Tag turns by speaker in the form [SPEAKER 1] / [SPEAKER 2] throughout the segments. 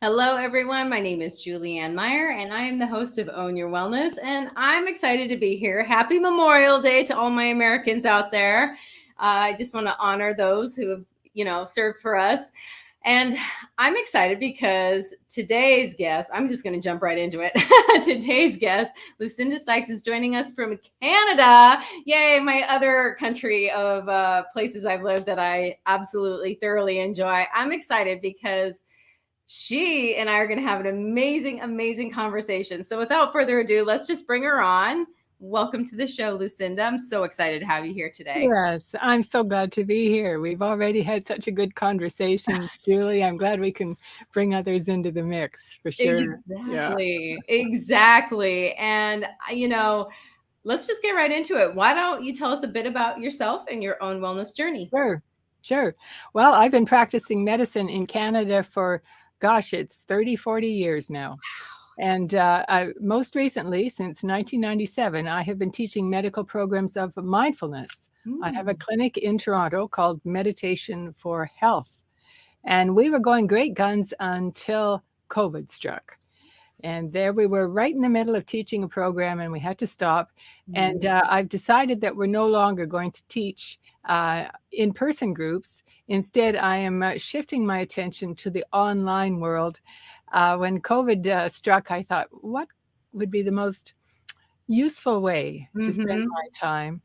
[SPEAKER 1] Hello, everyone. My name is Julianne Meyer, and I am the host of Own Your Wellness. And I'm excited to be here. Happy Memorial Day to all my Americans out there. I just want to honor those who have, served for us. And I'm excited because today's guest, I'm just going to jump right into it. Today's guest, Lucinda Sykes, is joining us from Canada. Yay, my other country of places I've lived that I absolutely thoroughly enjoy. I'm excited because she and I are going to have an amazing, amazing conversation. So without further ado, let's just bring her on. Welcome to the show, Lucinda. I'm so excited to have you here today.
[SPEAKER 2] Yes, I'm so glad to be here. We've already had such a good conversation, Julie. I'm glad we can bring others into the mix for sure. Yeah.
[SPEAKER 1] Exactly. And, let's just get right into it. Why don't you tell us a bit about yourself and your own wellness journey?
[SPEAKER 2] Sure. Well, I've been practicing medicine in Canada for, it's 30, 40 years now. And most recently, since 1997, I have been teaching medical programs of mindfulness. I have a clinic in Toronto called Meditation for Health. And we were going great guns until COVID struck. And there we were right in the middle of teaching a program and we had to stop. And I've decided that we're no longer going to teach in-person groups. Instead, I am shifting my attention to the online world. When COVID struck, I thought, what would be the most useful way to spend my time?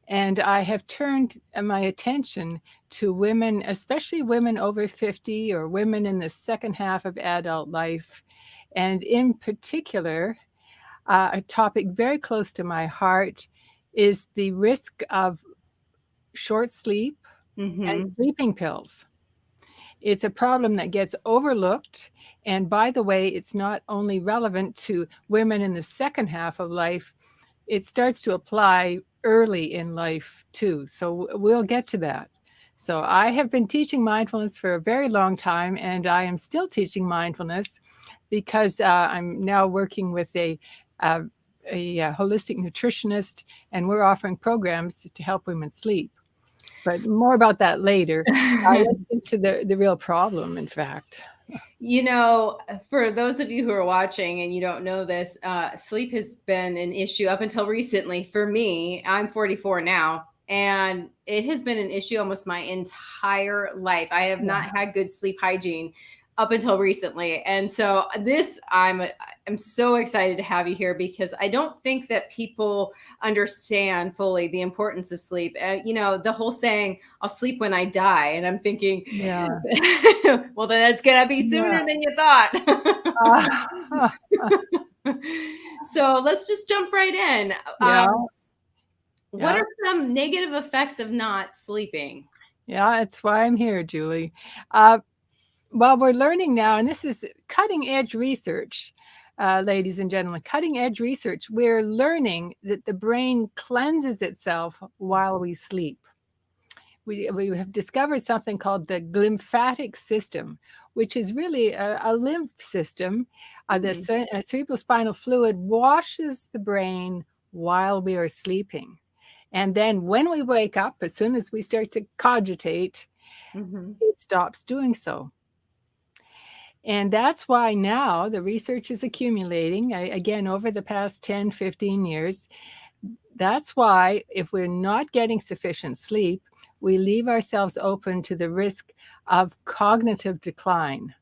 [SPEAKER 2] And I have turned my attention to women, especially women over 50 or women in the second half of adult life. And in particular, a topic very close to my heart is the risk of short sleep and sleeping pills. It's a problem that gets overlooked. And by the way, it's not only relevant to women in the second half of life, it starts to apply early in life too. So we'll get to that. So I have been teaching mindfulness for a very long time, and I am still teaching mindfulness because I'm now working with a holistic nutritionist, and we're offering programs to help women sleep. But more about that later. Let's get to the real problem, in fact.
[SPEAKER 1] For those of you who are watching and you don't know this, sleep has been an issue up until recently for me. I'm 44 now, and it has been an issue almost my entire life. I have not had good sleep hygiene up until recently. And so I'm so excited to have you here because I don't think that people understand fully the importance of sleep. The whole saying, I'll sleep when I die. And I'm thinking, well, then it's going to be sooner than you thought. So let's just jump right in. What are some negative effects of not sleeping?
[SPEAKER 2] Yeah, that's why I'm here, Julie. Well, we're learning now, and this is cutting edge research, ladies and gentlemen, cutting edge research. We're learning that the brain cleanses itself while we sleep. We have discovered something called the glymphatic system, which is really a lymph system. The cerebrospinal fluid washes the brain while we are sleeping. And then when we wake up, as soon as we start to cogitate, it stops doing so. And that's why now the research is accumulating, again, over the past 10, 15 years. That's why if we're not getting sufficient sleep, we leave ourselves open to the risk of cognitive decline.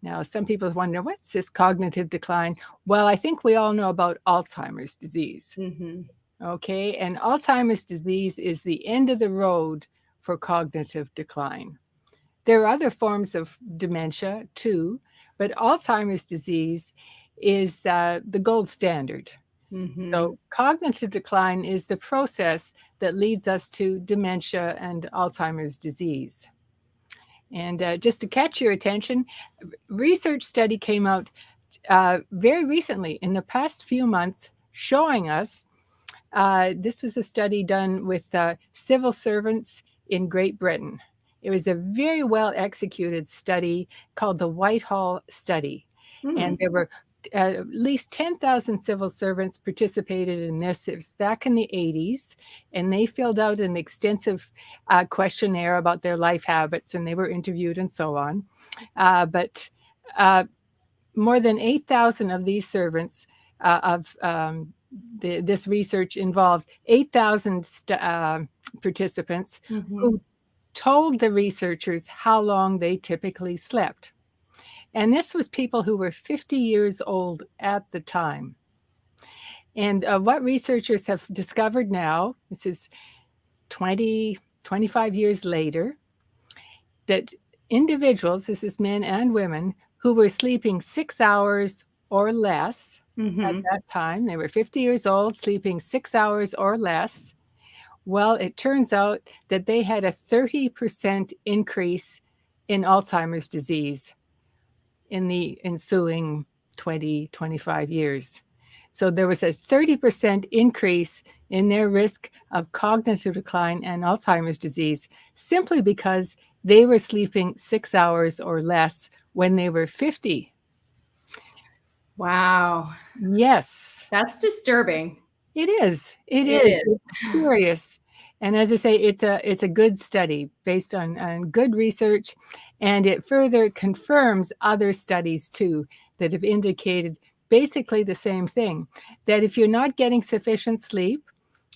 [SPEAKER 2] Now, some people wonder, what's this cognitive decline? Well, I think we all know about Alzheimer's disease. Okay, and Alzheimer's disease is the end of the road for cognitive decline. There are other forms of dementia too, but Alzheimer's disease is the gold standard. So cognitive decline is the process that leads us to dementia and Alzheimer's disease. And just to catch your attention, research study came out very recently in the past few months showing us, this was a study done with civil servants in Great Britain. It was a very well executed study called the Whitehall Study. And there were at least 10,000 civil servants participated in this. It was back in the 80s, and they filled out an extensive questionnaire about their life habits, and they were interviewed and so on. But more than 8,000 of these servants this research involved 8,000 participants who told the researchers how long they typically slept. And this was people who were 50 years old at the time. And what researchers have discovered now, this is 25 years later, that individuals, this is men and women, who were sleeping 6 hours or less at that time, they were 50 years old, sleeping 6 hours or less. Well, it turns out that they had a 30% increase in Alzheimer's disease in the ensuing 25 years. So there was a 30% increase in their risk of cognitive decline and Alzheimer's disease simply because they were sleeping 6 hours or less when they were 50.
[SPEAKER 1] Wow.
[SPEAKER 2] Yes.
[SPEAKER 1] That's disturbing.
[SPEAKER 2] It is. It is. It's serious. And as I say, it's a good study based on good research, and it further confirms other studies too that have indicated basically the same thing, that if you're not getting sufficient sleep,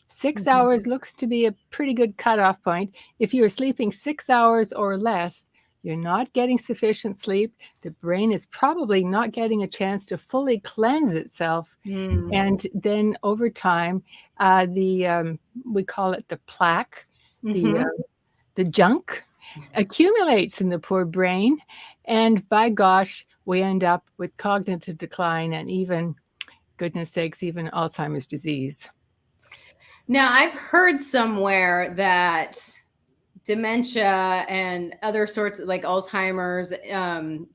[SPEAKER 2] 6 hours looks to be a pretty good cutoff point. If you're sleeping 6 hours or less, you're not getting sufficient sleep. The brain is probably not getting a chance to fully cleanse itself. And then over time, we call it the plaque, the junk accumulates in the poor brain. And by gosh, we end up with cognitive decline and even, goodness sakes, even Alzheimer's disease.
[SPEAKER 1] Now, I've heard somewhere that dementia and other sorts of like Alzheimer's,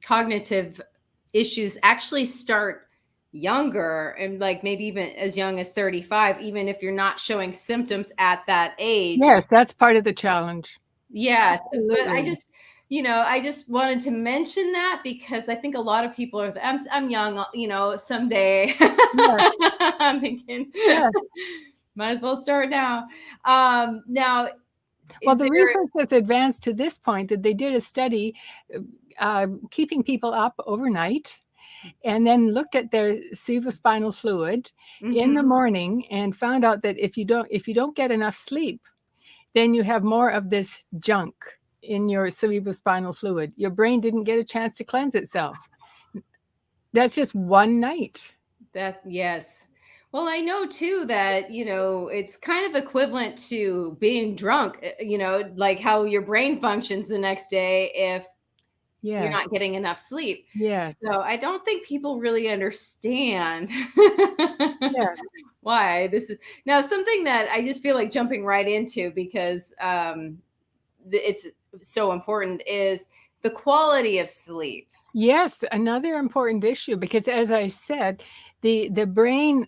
[SPEAKER 1] cognitive issues actually start younger and like maybe even as young as 35, even if you're not showing symptoms at that age.
[SPEAKER 2] Yes, that's part of the challenge.
[SPEAKER 1] Yes. Absolutely. But I just wanted to mention that because I think a lot of people are, I'm young, someday. I'm thinking, might as well start now. Now,
[SPEAKER 2] well, the research has advanced to this point that they did a study keeping people up overnight and then looked at their cerebrospinal fluid in the morning and found out that if you don't get enough sleep, then you have more of this junk in your cerebrospinal fluid. Your brain didn't get a chance to cleanse itself. That's just one night.
[SPEAKER 1] Yes. Well, I know too that, it's kind of equivalent to being drunk, like how your brain functions the next day if you're not getting enough sleep.
[SPEAKER 2] Yes.
[SPEAKER 1] So I don't think people really understand why this is now something that I just feel like jumping right into because it's so important is the quality of sleep.
[SPEAKER 2] Yes, another important issue because as I said, the brain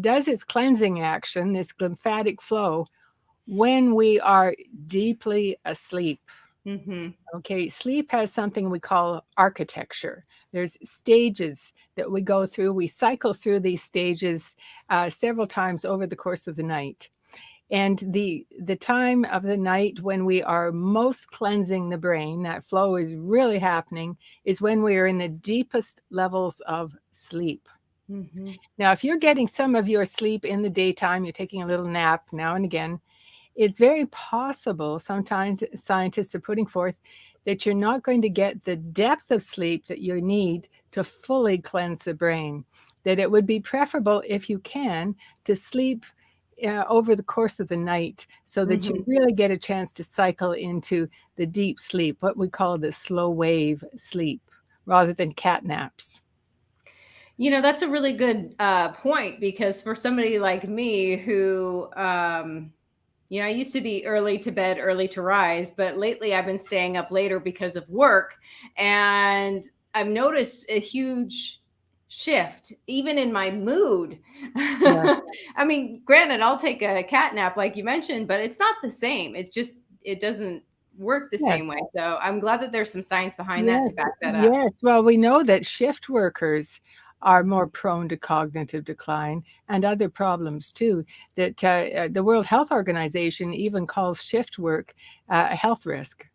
[SPEAKER 2] does its cleansing action, this lymphatic flow, when we are deeply asleep. Okay, sleep has something we call architecture. There's stages that we go through. We cycle through these stages several times over the course of the night. And the time of the night when we are most cleansing the brain, that flow is really happening, is when we are in the deepest levels of sleep. Now, if you're getting some of your sleep in the daytime, you're taking a little nap now and again, it's very possible, sometimes scientists are putting forth, that you're not going to get the depth of sleep that you need to fully cleanse the brain. That it would be preferable, if you can, to sleep over the course of the night so that you really get a chance to cycle into the deep sleep, what we call the slow wave sleep, rather than cat naps.
[SPEAKER 1] That's a really good point because for somebody like me who, I used to be early to bed, early to rise, but lately I've been staying up later because of work. And I've noticed a huge shift, even in my mood. Yeah. I mean, granted, I'll take a cat nap, like you mentioned, but it's not the same. It's just, it doesn't work the same way. So I'm glad that there's some science behind that to back that up.
[SPEAKER 2] Yes. Well, we know that shift workers are more prone to cognitive decline and other problems too, that the World Health Organization even calls shift work a health risk.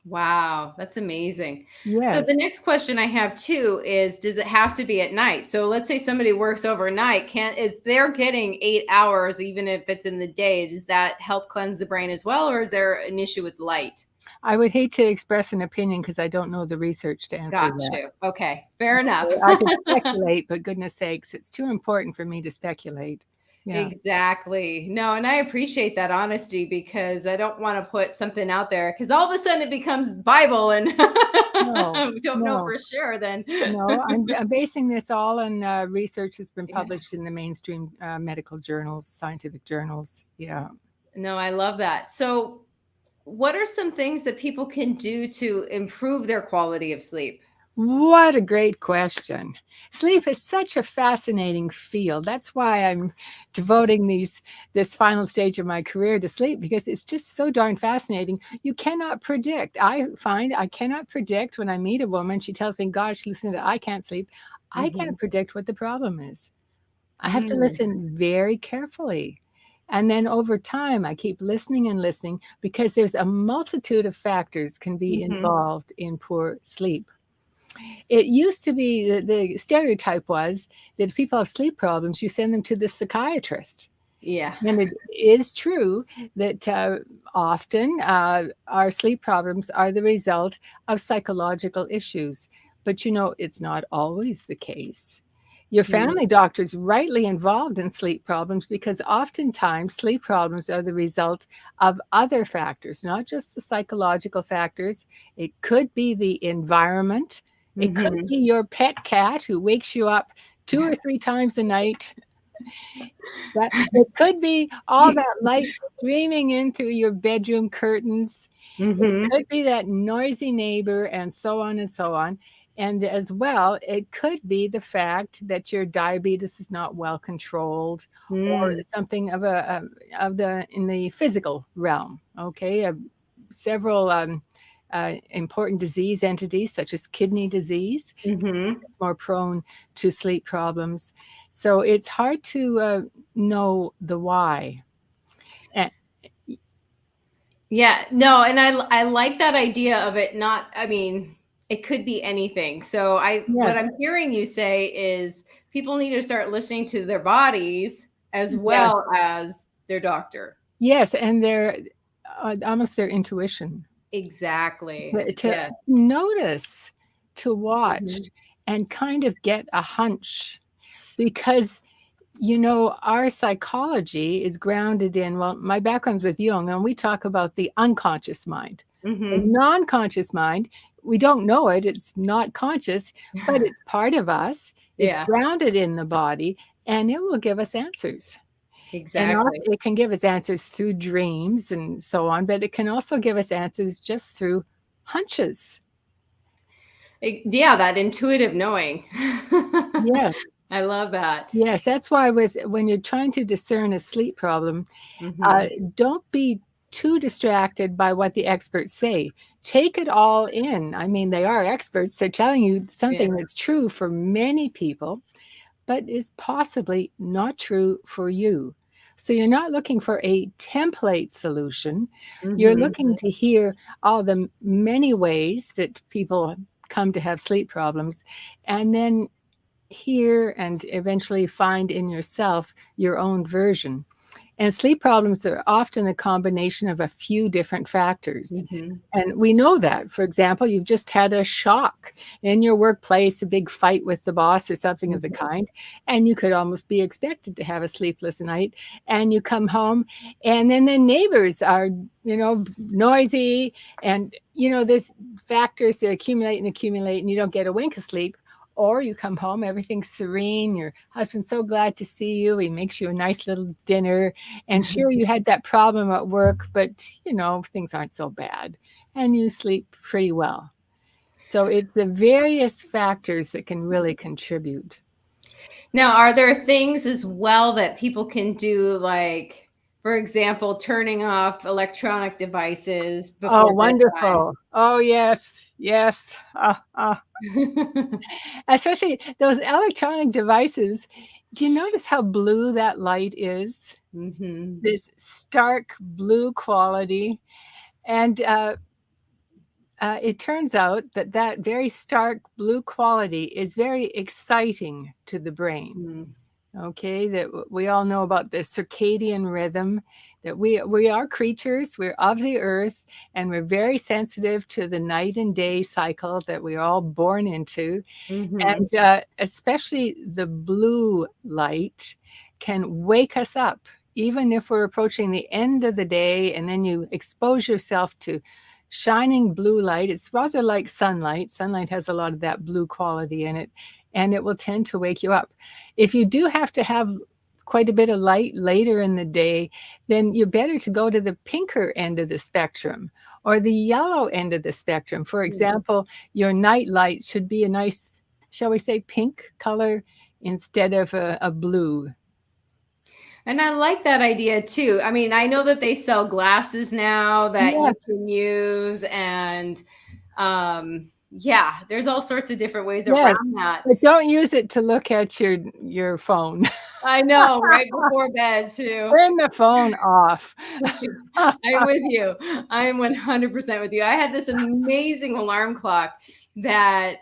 [SPEAKER 1] Wow, that's amazing. So
[SPEAKER 2] Yes.
[SPEAKER 1] the next question I have too is, does it have to be at night? So let's say somebody works overnight, can is they're getting 8 hours, even if it's in the day, does that help cleanse the brain as well, or is there an issue with light?
[SPEAKER 2] I would hate to express an opinion because I don't know the research to answer
[SPEAKER 1] Got
[SPEAKER 2] that.
[SPEAKER 1] you. Okay, fair enough.
[SPEAKER 2] I could speculate, but goodness sakes, it's too important for me to speculate. Yeah.
[SPEAKER 1] Exactly. No, and I appreciate that honesty because I don't want to put something out there because all of a sudden it becomes Bible and
[SPEAKER 2] No,
[SPEAKER 1] we don't know
[SPEAKER 2] no,
[SPEAKER 1] for sure then.
[SPEAKER 2] no. I'm basing this all on research that's been
[SPEAKER 1] Yeah.
[SPEAKER 2] published in the mainstream medical journals, scientific journals. Yeah.
[SPEAKER 1] No, I love that. So, what are some things that people can do to improve their quality of sleep?
[SPEAKER 2] What a great question. Sleep is such a fascinating field. That's why I'm devoting this final stage of my career to sleep, because it's just so darn fascinating. You cannot predict. I find I cannot predict when I meet a woman, she tells me, "Gosh, Lucinda, I can't sleep." I
[SPEAKER 1] Mhm.
[SPEAKER 2] can't predict what the problem is. I have to
[SPEAKER 1] Mm,
[SPEAKER 2] listen very carefully. And then over time, I keep listening and listening because there's a multitude of factors can be
[SPEAKER 1] mhm.
[SPEAKER 2] involved in poor sleep. It used to be the stereotype was that if people have sleep problems, you send them to the psychiatrist.
[SPEAKER 1] Yeah.
[SPEAKER 2] And it is true that often our sleep problems are the result of psychological issues. But it's not always the case. Your
[SPEAKER 1] Mm,
[SPEAKER 2] family doctor is rightly involved in sleep problems because oftentimes sleep problems are the result of other factors, not just the psychological factors. It could be the environment. It could
[SPEAKER 1] mhm.
[SPEAKER 2] be your pet cat who wakes you up 2 or 3 times a night. That it could be all that light streaming in through your bedroom curtains. It
[SPEAKER 1] Mhm.
[SPEAKER 2] could be that noisy neighbor, and so on and so on. And as well, it could be the fact that your diabetes is not well controlled, or
[SPEAKER 1] Mm,
[SPEAKER 2] something of the in the physical realm. Okay, several important disease entities such as kidney disease
[SPEAKER 1] mhm.
[SPEAKER 2] is more prone to sleep problems. So it's hard to know the why. And
[SPEAKER 1] Yeah, no, and I like that idea of it not, I mean, it could be anything. So I what
[SPEAKER 2] yes,
[SPEAKER 1] I'm hearing you say is people need to start listening to their bodies as
[SPEAKER 2] yes,
[SPEAKER 1] well as their doctor.
[SPEAKER 2] yes, and their almost their intuition
[SPEAKER 1] Exactly.
[SPEAKER 2] to
[SPEAKER 1] Yes.
[SPEAKER 2] notice, to watch,
[SPEAKER 1] Mhm.
[SPEAKER 2] and kind of get a hunch, because our psychology is grounded in, well, my background's with Jung, and we talk about the unconscious mind. The
[SPEAKER 1] Mhm.
[SPEAKER 2] non-conscious mind, we don't know it, it's not conscious, but it's part of us, it's
[SPEAKER 1] Yeah,
[SPEAKER 2] grounded in the body, and it will give us answers. And
[SPEAKER 1] exactly.
[SPEAKER 2] it can give us answers through dreams and so on, but it can also give us answers just through hunches.
[SPEAKER 1] Yeah, that intuitive knowing.
[SPEAKER 2] Yes.
[SPEAKER 1] I love that.
[SPEAKER 2] Yes, that's why when you're trying to discern a sleep problem,
[SPEAKER 1] Mhm.
[SPEAKER 2] don't be too distracted by what the experts say. Take it all in. I mean, they are experts. They're telling you
[SPEAKER 1] Yeah.
[SPEAKER 2] something that's true for many people, but is possibly not true for you. So you're not looking for a template solution. You're
[SPEAKER 1] Mhm.
[SPEAKER 2] looking to hear all the many ways that people come to have sleep problems, and then hear and eventually find in yourself your own version. And sleep problems are often a combination of a few different factors.
[SPEAKER 1] Mhm.
[SPEAKER 2] And we know that. For example, you've just had a shock in your workplace, a big fight with the boss or something of the
[SPEAKER 1] Mhm.
[SPEAKER 2] kind, and you could almost be expected to have a sleepless night. And you come home, and then the neighbors are, noisy, and there's factors that accumulate and accumulate, and you don't get a wink of sleep. Or you come home, everything's serene. Your husband's so glad to see you. He makes you a nice little dinner. And sure, you had that problem at work, but things aren't so bad. And you sleep pretty well. So it's the various factors that can really contribute.
[SPEAKER 1] Now, are there things as well that people can do, like, for example, turning off electronic devices
[SPEAKER 2] Oh,
[SPEAKER 1] before bedtime?
[SPEAKER 2] wonderful. Oh, yes. Yes. Especially those electronic devices. Do you notice how blue that light is?
[SPEAKER 1] Mhm.
[SPEAKER 2] This stark blue quality. And it turns out that that very stark blue quality is very exciting to the brain.
[SPEAKER 1] Mm.
[SPEAKER 2] Okay, that we all know about the circadian rhythm, that we are creatures, we're of the earth, and we're very sensitive to the night and day cycle that we're all born into.
[SPEAKER 1] Mm-hmm.
[SPEAKER 2] And especially the blue light can wake us up, even if we're approaching the end of the day, and then you expose yourself to shining blue light. It's rather like sunlight. Sunlight has a lot of that blue quality in it, and it will tend to wake you up. If you do have to have quite a bit of light later in the day, then you're better to go to the pinker end of the spectrum or the yellow end of the spectrum. For example, your night light should be a nice, shall we say, pink color instead of a blue.
[SPEAKER 1] And I like that idea too. I mean, I know that they sell glasses now that you
[SPEAKER 2] Yes,
[SPEAKER 1] can use, and yeah, there's all sorts of different ways
[SPEAKER 2] yes.
[SPEAKER 1] around that.
[SPEAKER 2] But don't use it to look at your phone.
[SPEAKER 1] I know, right before bed too.
[SPEAKER 2] Turn the phone off.
[SPEAKER 1] I'm with you. I am 100% with you. I had this amazing alarm clock that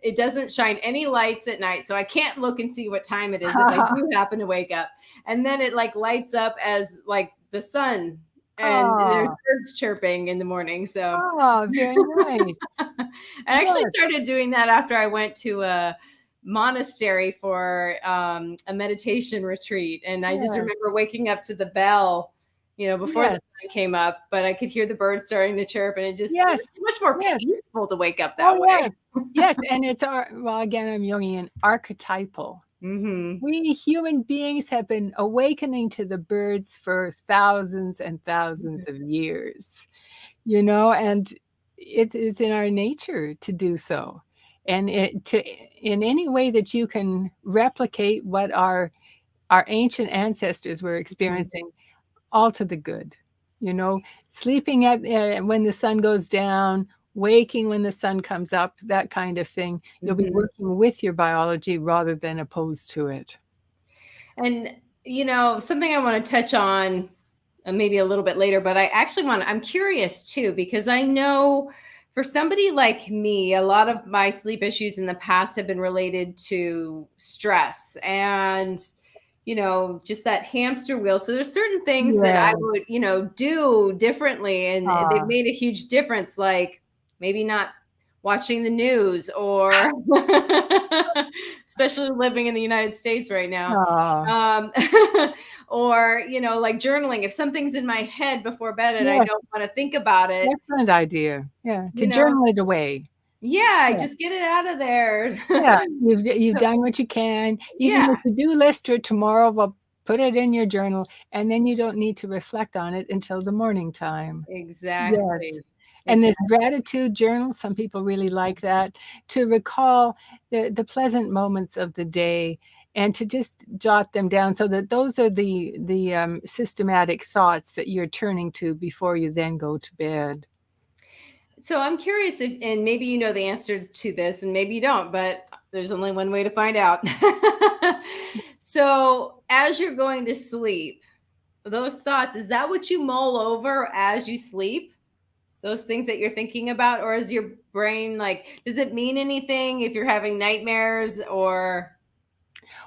[SPEAKER 1] it doesn't shine any lights at night, so I can't look and see what time it is if I do happen to wake up. And then it like lights up as like the sun, and there's
[SPEAKER 2] Oh,
[SPEAKER 1] birds chirping in the morning. So
[SPEAKER 2] oh, very nice.
[SPEAKER 1] I actually
[SPEAKER 2] Yes,
[SPEAKER 1] started doing that after I went to a monastery for a meditation retreat. And I just
[SPEAKER 2] yes,
[SPEAKER 1] remember waking up to the bell, before the
[SPEAKER 2] yes,
[SPEAKER 1] sun came up, but I could hear the birds starting to chirp, and it
[SPEAKER 2] yes,
[SPEAKER 1] was much more
[SPEAKER 2] yes.
[SPEAKER 1] peaceful to wake up
[SPEAKER 2] Oh,
[SPEAKER 1] that way.
[SPEAKER 2] yes. Yes, and it's well, again, I'm Jungian, archetypal.
[SPEAKER 1] Mm-hmm.
[SPEAKER 2] We human beings have been awakening to the birds for thousands and thousands of years, and it's in our nature to do so. And in any way that you can replicate what our ancient ancestors were experiencing, all to the good. Sleeping at when the sun goes down, waking when the sun comes up, that kind of thing. You'll be
[SPEAKER 1] Mm-hmm.
[SPEAKER 2] working with your biology rather than opposed to it.
[SPEAKER 1] And something I want to touch on maybe a little bit later, but I'm curious too, because I know for somebody like me, a lot of my sleep issues in the past have been related to stress and, just that hamster wheel. So there's certain things that I
[SPEAKER 2] Yeah.
[SPEAKER 1] would, do differently, and they've
[SPEAKER 2] Ah,
[SPEAKER 1] made a huge difference, like maybe not watching the news or especially living in the United States right now.
[SPEAKER 2] ah,
[SPEAKER 1] Um, or, like journaling. If something's in my head before bed and I
[SPEAKER 2] yes,
[SPEAKER 1] don't want to think about it,
[SPEAKER 2] excellent idea. Yeah, to
[SPEAKER 1] you know,
[SPEAKER 2] journal it away.
[SPEAKER 1] yeah,
[SPEAKER 2] Yeah,
[SPEAKER 1] just get it out of there.
[SPEAKER 2] yeah. You've
[SPEAKER 1] So,
[SPEAKER 2] done what you can. Even
[SPEAKER 1] yeah,
[SPEAKER 2] your to-do list for tomorrow, well, put it in your journal, and then you don't need to reflect on it until the morning time. Yes.
[SPEAKER 1] exactly.
[SPEAKER 2] And this
[SPEAKER 1] Exactly.
[SPEAKER 2] gratitude journal, some people really like that, to recall the pleasant moments of the day and to just jot them down so that those are the systematic thoughts that you're turning to before you then go to bed.
[SPEAKER 1] So I'm curious if, and maybe you know the answer to this, and maybe you don't, but there's only one way to find out. So as you're going to sleep, those thoughts, is that what you mull over as you sleep? Those things that you're thinking about, or is your brain like, does it mean anything if you're having nightmares or,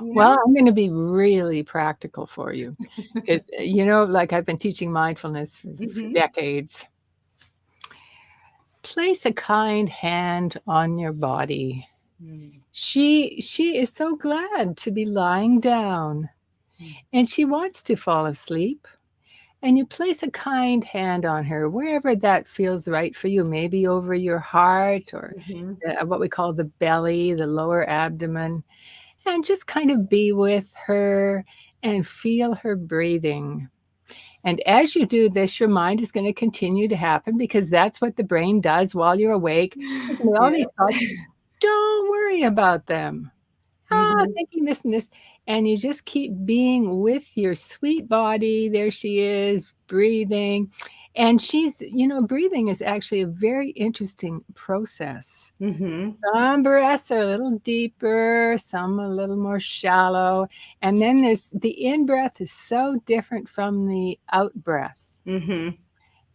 [SPEAKER 1] you
[SPEAKER 2] Well,
[SPEAKER 1] know?
[SPEAKER 2] I'm going to be really practical for you because, like I've been teaching mindfulness for
[SPEAKER 1] Mm-hmm.
[SPEAKER 2] decades. Place a kind hand on your body. She is so glad to be lying down and she wants to fall asleep. And you place a kind hand on her wherever that feels right for you, maybe over your heart or
[SPEAKER 1] Mm-hmm.
[SPEAKER 2] what we call the belly, the lower abdomen, and just kind of be with her and feel her breathing. And as you do this, your mind is going to continue to happen because that's what the brain does while you're awake. All
[SPEAKER 1] Yeah.
[SPEAKER 2] these thoughts, don't worry about them.
[SPEAKER 1] Mm-hmm.
[SPEAKER 2] Thinking this and this. And you just keep being with your sweet body. There she is, breathing. And breathing is actually a very interesting process.
[SPEAKER 1] Mm-hmm.
[SPEAKER 2] Some breaths are a little deeper, some a little more shallow. And then there's the in breath is so different from the out breath.
[SPEAKER 1] Mm-hmm.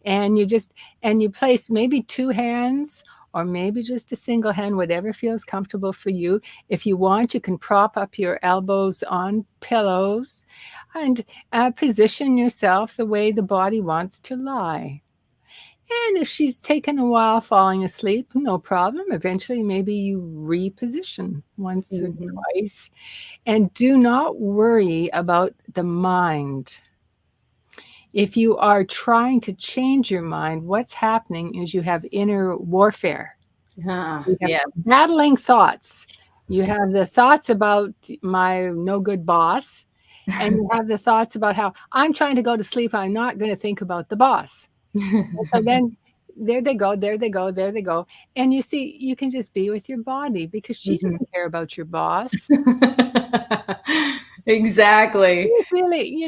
[SPEAKER 2] And you place maybe two hands or maybe just a single hand, whatever feels comfortable for you. If you want, you can prop up your elbows on pillows and position yourself the way the body wants to lie. And if she's taken a while falling asleep, no problem. Eventually, maybe you reposition once or
[SPEAKER 1] Mm-hmm.
[SPEAKER 2] twice. And do not worry about the mind. If you are trying to change your mind, what's happening is you have inner warfare.
[SPEAKER 1] Ah,
[SPEAKER 2] You have
[SPEAKER 1] yeah.
[SPEAKER 2] battling thoughts. You have the thoughts about my no good boss, and you have the thoughts about how I'm trying to go to sleep. I'm not going to think about the boss. And so then there they go, there they go, there they go. And you see, you can just be with your body because she
[SPEAKER 1] Mhm.
[SPEAKER 2] doesn't care about your boss.
[SPEAKER 1] Exactly.
[SPEAKER 2] She's really,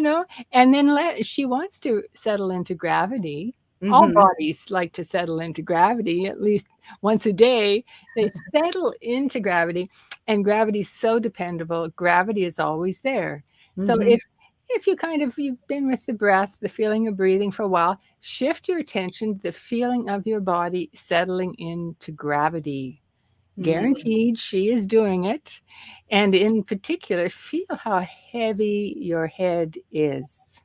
[SPEAKER 2] and then she wants to settle into gravity. All
[SPEAKER 1] Hmm.
[SPEAKER 2] bodies like to settle into gravity at least once a day. They settle into gravity, and gravity's so dependable. Gravity is always there. So
[SPEAKER 1] Hmm.
[SPEAKER 2] if you've been with the breath, the feeling of breathing for a while, shift your attention to the feeling of your body settling into gravity. Guaranteed she is doing it. And in particular, feel how heavy your head is.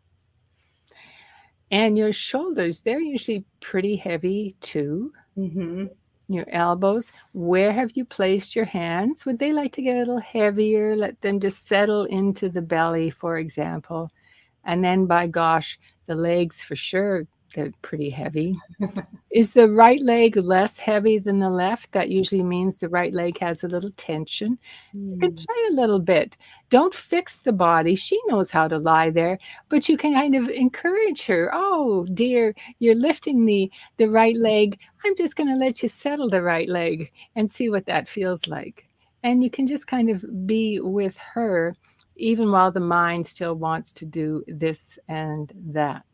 [SPEAKER 2] And your shoulders, they're usually pretty heavy too.
[SPEAKER 1] Hmm.
[SPEAKER 2] Your elbows, where have you placed your hands? Would they like to get a little heavier? Let them just settle into the belly, for example. And then, by gosh, the legs for sure, they're pretty heavy. Is the right leg less heavy than the left? That usually means the right leg has a little tension. You can play a little bit. Don't fix the body. She knows how to lie there, but you can kind of encourage her. Oh, dear, you're lifting the right leg. I'm just going to let you settle the right leg and see what that feels like. And you can just kind of be with her, even while the mind still wants to do this and that.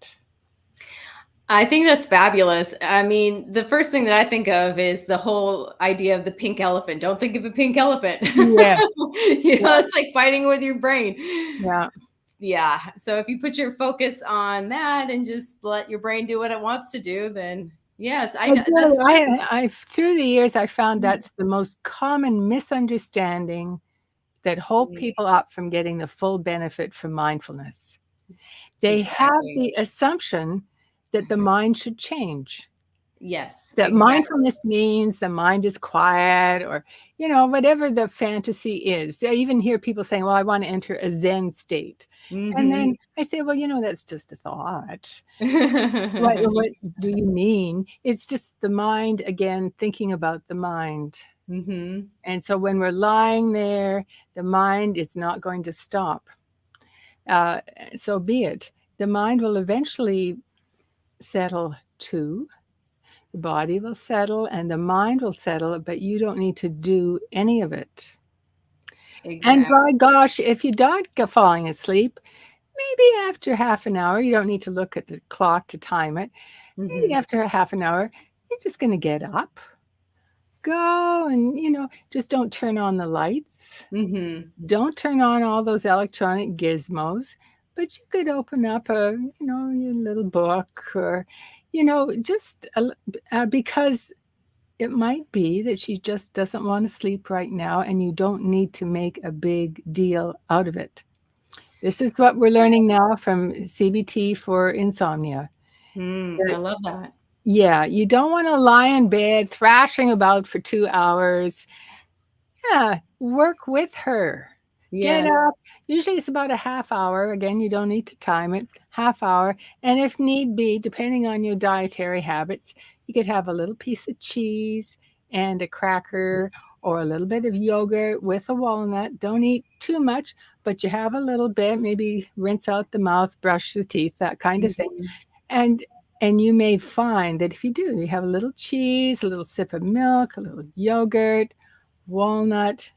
[SPEAKER 1] I think that's fabulous. I mean, the first thing that I think of is the whole idea of the pink elephant. Don't think of a pink elephant.
[SPEAKER 2] Yes. Yeah.
[SPEAKER 1] It's like fighting with your brain.
[SPEAKER 2] Yeah.
[SPEAKER 1] Yeah. So if you put your focus on that and just let your brain do what it wants to do, then yes, I
[SPEAKER 2] Well,
[SPEAKER 1] know
[SPEAKER 2] Julie,
[SPEAKER 1] that's true.
[SPEAKER 2] I through the years, I found that's the most common misunderstanding that hold
[SPEAKER 1] Mm,
[SPEAKER 2] people up from getting the full benefit from mindfulness. They have
[SPEAKER 1] exactly.
[SPEAKER 2] the assumption that the mind should change.
[SPEAKER 1] Yes,
[SPEAKER 2] That
[SPEAKER 1] exactly.
[SPEAKER 2] mindfulness means the mind is quiet or, whatever the fantasy is. I even hear people saying, well, I want to enter a Zen state. And
[SPEAKER 1] Hmm.
[SPEAKER 2] then I say, well, that's just a thought. What do you mean? It's just the mind, again, thinking about the mind.
[SPEAKER 1] Hmm.
[SPEAKER 2] And so when we're lying there, the mind is not going to stop. Uh, so be it. The mind will eventually settle too. The body will settle and the mind will settle, but you don't need to do any of it. And
[SPEAKER 1] Exactly.
[SPEAKER 2] by gosh, if you don't get falling asleep, maybe after half an hour, you don't need to look at the clock to time it. Maybe
[SPEAKER 1] Hmm.
[SPEAKER 2] after a half an hour, you're just going to get up, go, and, just don't turn on the lights.
[SPEAKER 1] Hmm.
[SPEAKER 2] Don't turn on all those electronic gizmos, but you could open up your little book or, just because it might be that she just doesn't want to sleep right now, and you don't need to make a big deal out of it. This is what we're learning now from CBT for insomnia.
[SPEAKER 1] I
[SPEAKER 2] That,
[SPEAKER 1] love that.
[SPEAKER 2] yeah, you don't want to lie in bed thrashing about for 2 hours. Yeah, work with her. Get
[SPEAKER 1] Yes.
[SPEAKER 2] up. Usually it's about a half hour. Again, you don't need to time it. Half hour. And if need be, depending on your dietary habits, you could have a little piece of cheese and a cracker or a little bit of yogurt with a walnut. Don't eat too much, but you have a little bit. Maybe rinse out the mouth, brush the teeth, that kind of thing.
[SPEAKER 1] Mhm.
[SPEAKER 2] And you may find that if you do, you have a little cheese, a little sip of milk, a little yogurt, walnut,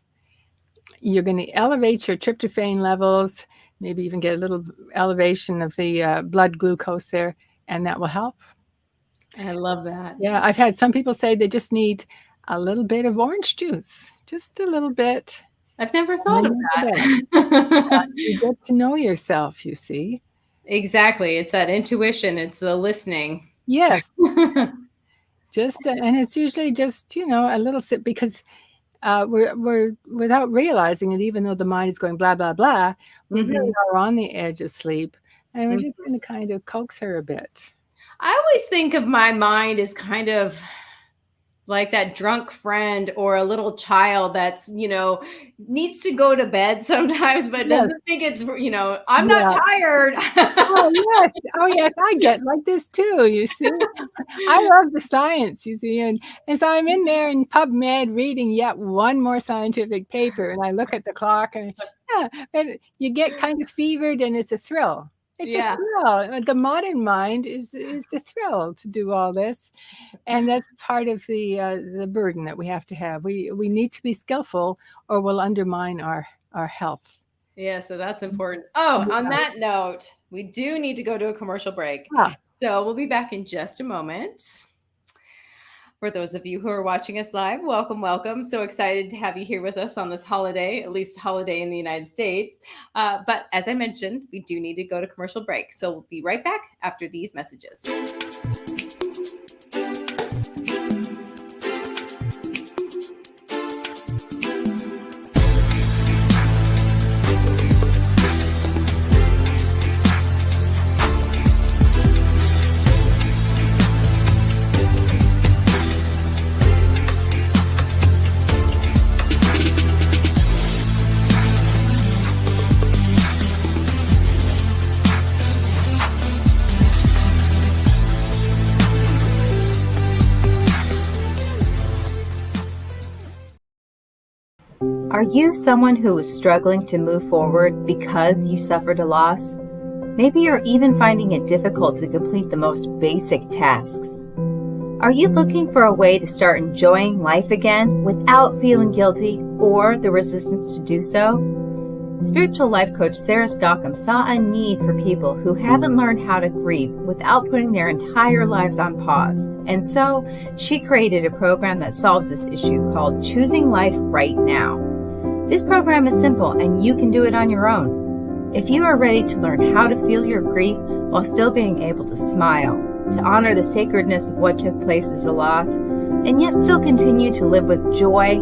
[SPEAKER 2] you're going to elevate your tryptophan levels, maybe even get a little elevation of the blood glucose there, and that will help.
[SPEAKER 1] I love that.
[SPEAKER 2] Yeah, I've had some people say they just need a little bit of orange juice, just a little bit,
[SPEAKER 1] I've never
[SPEAKER 2] and
[SPEAKER 1] thought
[SPEAKER 2] then
[SPEAKER 1] of
[SPEAKER 2] you go to bed.
[SPEAKER 1] that.
[SPEAKER 2] You get to know yourself, you see.
[SPEAKER 1] Exactly. It's that intuition, it's the listening.
[SPEAKER 2] Yes. Just and it's usually just, a little sip, because we're without realizing it, even though the mind is going blah blah blah, we really are on the edge of sleep, and we're just going to kind of coax her a bit.
[SPEAKER 1] I always think of my mind as kind of like that drunk friend or a little child that's, needs to go to bed sometimes, but
[SPEAKER 2] Yes.
[SPEAKER 1] doesn't think it's, I'm not
[SPEAKER 2] Yeah.
[SPEAKER 1] tired.
[SPEAKER 2] Oh yes, oh yes, I get like this too. You see, I love the science. You see, and so I'm in there in PubMed reading yet one more scientific paper, and I look at the clock, and and you get kind of fevered, and it's a thrill. It's a
[SPEAKER 1] Yeah.
[SPEAKER 2] thrill. The modern mind is the thrill to do all this, and that's part of the burden that we have to have. We need to be skillful, or we'll undermine our health.
[SPEAKER 1] Yeah, so that's important. Oh, on
[SPEAKER 2] Yeah.
[SPEAKER 1] that note, we do need to go to a commercial break.
[SPEAKER 2] Ah,
[SPEAKER 1] So we'll be back in just a moment. For those of you who are watching us live, welcome, welcome. So excited to have you here with us on this holiday, at least holiday in the United States. But as I mentioned, we do need to go to commercial break. So we'll be right back after these messages. Are you someone who is struggling to move forward because you suffered a loss? Maybe you're even finding it difficult to complete the most basic tasks. Are you looking for a way to start enjoying life again without feeling guilty or the resistance to do so? Spiritual life coach Sarah Stockham saw a need for people who haven't learned how to grieve without putting their entire lives on pause. And so she created a program that solves this issue called Choosing Life Right Now. This program is simple and you can do it on your own. If you are ready to learn how to feel your grief while still being able to smile, to honor the sacredness of what took place as a loss, and yet still continue to live with joy,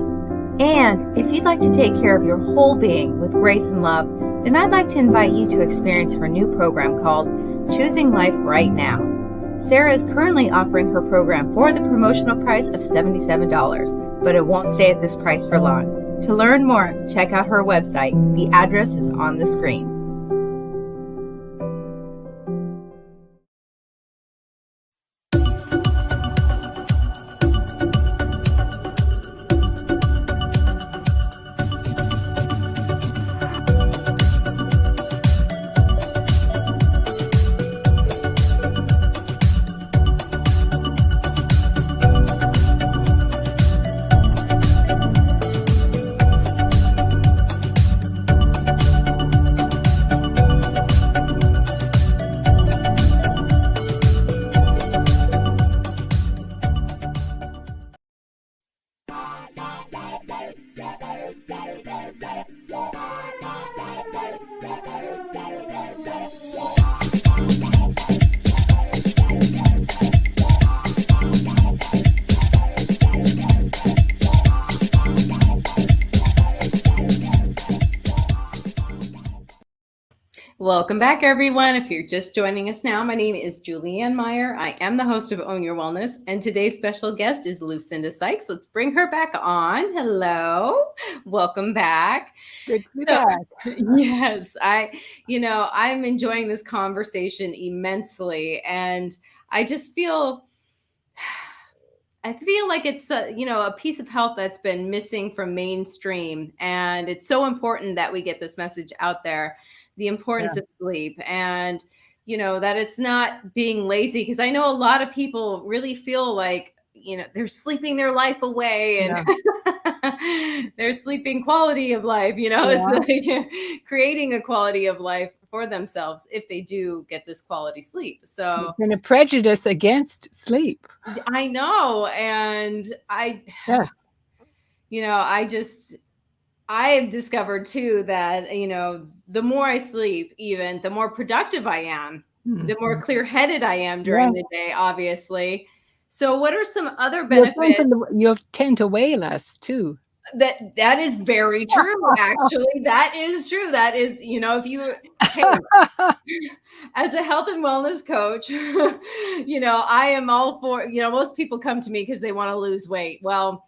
[SPEAKER 1] and if you'd like to take care of your whole being with grace and love, then I'd like to invite you to experience her new program called Choosing Life Right Now. Sarah is currently offering her program for the promotional price of $77, but it won't stay at this price for long. To learn more, check out her website. The address is on the screen. Welcome back, everyone. If you're just joining us now, my name is Julianne Meyer. I am the host of Own Your Wellness, and today's special guest is Lucinda Sykes. Let's bring her back on. Hello. Welcome back.
[SPEAKER 2] good to be back.
[SPEAKER 1] Yes, I'm enjoying this conversation immensely, and I just feel like it's a piece of health that's been missing from mainstream, and it's so important that we get this message out there. The importance of sleep, and that it's not being lazy, because I know a lot of people really feel like they're sleeping their life away, and they're sleeping quality of life. It's like creating a quality of life for themselves if they do get this quality sleep. So
[SPEAKER 2] and a prejudice against sleep.
[SPEAKER 1] I know, and I've discovered too that, the more I sleep, even the more productive I am. the more clear-headed I am
[SPEAKER 2] Yeah.
[SPEAKER 1] during the day, obviously. So what are some other
[SPEAKER 2] You'll
[SPEAKER 1] benefits?
[SPEAKER 2] tend to weigh less too.
[SPEAKER 1] That is very true, actually. That is true. That is, if you, hey, as a health and wellness coach, I am all for, most people come to me because they want to lose weight. Well,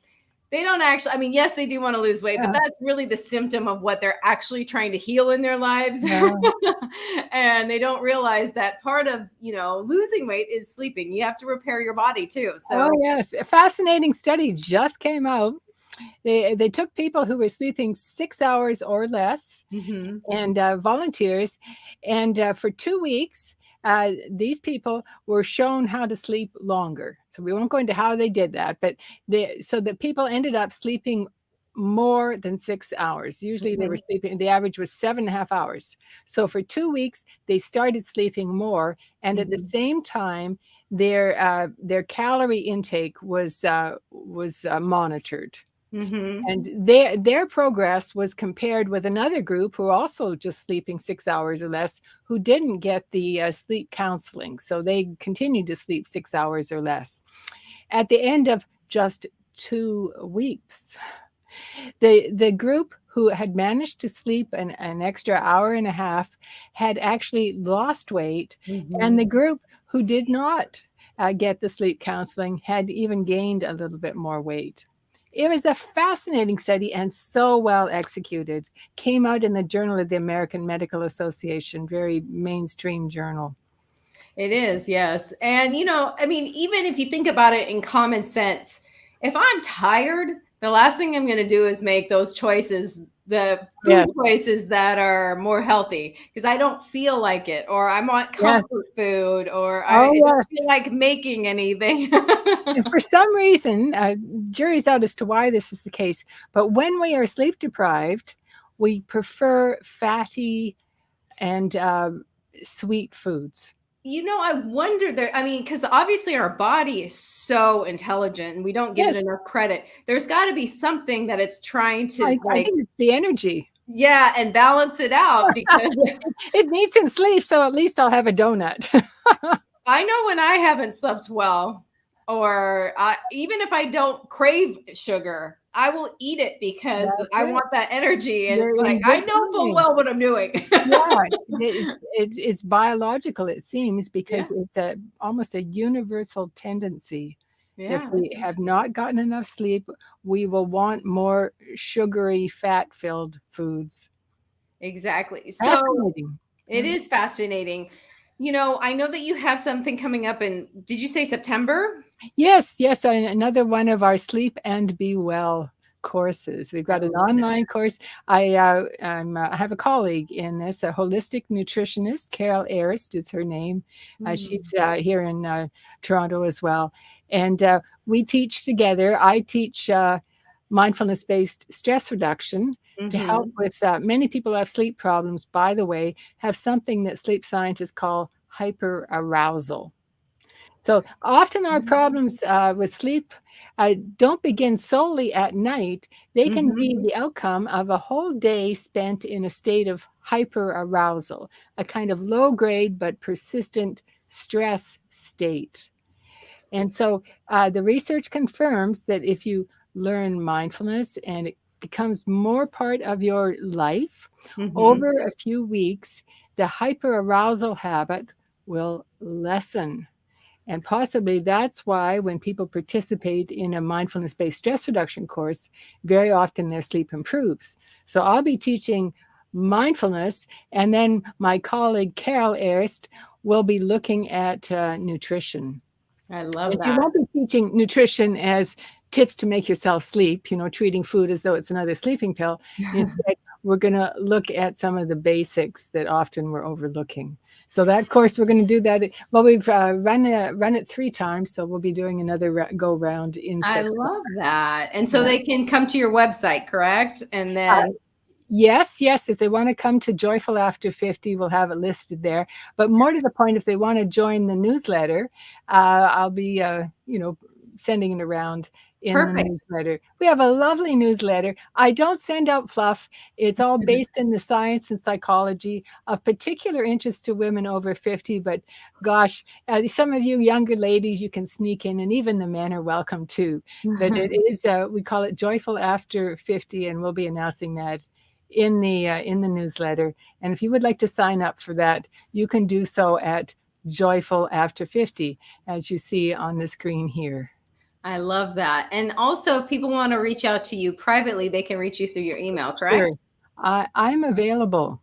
[SPEAKER 1] they don't actually, I mean, yes, they do want to lose weight, but that's really the symptom of what they're actually trying to heal in their lives.
[SPEAKER 2] Yeah.
[SPEAKER 1] And they don't realize that part of, losing weight is sleeping. You have to repair your body too. So,
[SPEAKER 2] Oh, yes. A fascinating study just came out. They took people who were sleeping 6 hours or less and volunteers, and for 2 weeks, these people were shown how to sleep longer. So we won't go into how they did that, but so the people ended up sleeping more than 6 hours. Usually they were sleeping, the average was 7.5 hours. So for 2 weeks, they started sleeping more, and at the same time, their calorie intake was monitored. And their progress was compared with another group who were also just sleeping 6 hours or less, who didn't get the sleep counseling. So they continued to sleep 6 hours or less. At the end of just 2 weeks, the group who had managed to sleep an extra hour and a half had actually lost weight, and the group who did not get the sleep counseling had even gained a little bit more weight. It was a fascinating study and so well executed. Came out in the Journal of the American Medical Association, very mainstream journal.
[SPEAKER 1] it is, yes. And, I mean, even if you think about it in common sense, if I'm tired, the last thing I'm going to do is make those choices, the food choices that are more healthy, because I don't feel like it, or I want comfort food, or I don't feel like making anything.
[SPEAKER 2] And for some reason, jury's out as to why this is the case, but when we are sleep deprived, we prefer fatty and sweet foods.
[SPEAKER 1] I wonder there, I mean, because obviously our body is so intelligent and we don't give it enough credit. There's got to be something that it's trying to
[SPEAKER 2] I think it's the energy.
[SPEAKER 1] Yeah, and balance it out, because
[SPEAKER 2] it needs some sleep, so at least I'll have a donut.
[SPEAKER 1] I know when I haven't slept well, or even if I don't crave sugar, I will eat it because I want that energy. And it's like, I know full well what I'm doing.
[SPEAKER 2] It's biological, it seems, because it's almost a universal tendency. If we have not gotten enough sleep, we will want more sugary, fat-filled foods.
[SPEAKER 1] Exactly. So
[SPEAKER 2] Fascinating.
[SPEAKER 1] It is fascinating. I know that you have something coming up in, did you say September?
[SPEAKER 2] Yes, another one of our Sleep and Be Well courses. We've got an online course. I have a colleague in this, a holistic nutritionist. Carol Arist is her name. She's here in Toronto as well. And we teach together. I teach mindfulness-based stress reduction to help with many people who have sleep problems, by the way, have something that sleep scientists call hyperarousal. So often our problems with sleep don't begin solely at night. They can be the outcome of a whole day spent in a state of hyperarousal, a kind of low-grade but persistent stress state. And so the research confirms that if you learn mindfulness and it becomes more part of your life over a few weeks, the hyperarousal habit will lessen. And possibly that's why when people participate in a mindfulness-based stress reduction course, very often their sleep improves. So I'll be teaching mindfulness, and then my colleague Carol Arist will be looking at nutrition.
[SPEAKER 1] I love that.
[SPEAKER 2] You won't be teaching nutrition as tips to make yourself sleep, treating food as though it's another sleeping pill. Instead, we're going to look at some of the basics that often we're overlooking. So that course, we're going to do that. Well, we've run it 3 times, so we'll be doing another go round in September.
[SPEAKER 1] I love that. And so they can come to your website, correct? And then
[SPEAKER 2] Yes. If they want to come to Joyful After 50, we'll have it listed there. But more to the point, if they want to join the newsletter, I'll be, sending it around. in the
[SPEAKER 1] Perfect.
[SPEAKER 2] newsletter. We have a lovely newsletter. I don't send out fluff. It's all based in the science and psychology of particular interest to women over 50. But gosh, some of you younger ladies, you can sneak in, and even the men are welcome too. But it is, we call it Joyful After 50, and we'll be announcing that in the newsletter. And if you would like to sign up for that, you can do so at Joyful After 50, as you see on the screen here.
[SPEAKER 1] I love that. And also, if people want to reach out to you privately, they can reach you through your email, correct?
[SPEAKER 2] Sure. I'm available.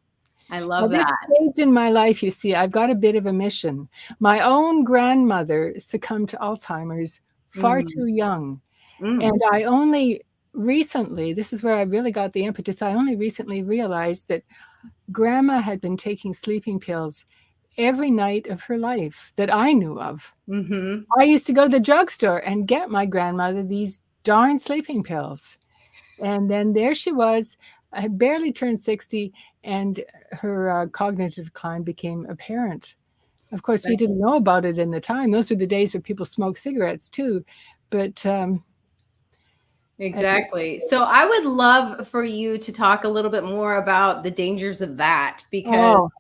[SPEAKER 1] I love
[SPEAKER 2] At this
[SPEAKER 1] that.
[SPEAKER 2] stage in my life, you see, I've got a bit of a mission. My own grandmother succumbed to Alzheimer's far too young. And I only recently, this is where I really got the impetus, I only recently realized that Grandma had been taking sleeping pills every night of her life that I knew of. I used to go to the drugstore and get my grandmother these darn sleeping pills. And then there she was, I had barely turned 60, and her cognitive decline became apparent. Of course, we didn't know about it in the time. Those were the days where people smoked cigarettes too. But
[SPEAKER 1] exactly. So I would love for you to talk a little bit more about the dangers of that, because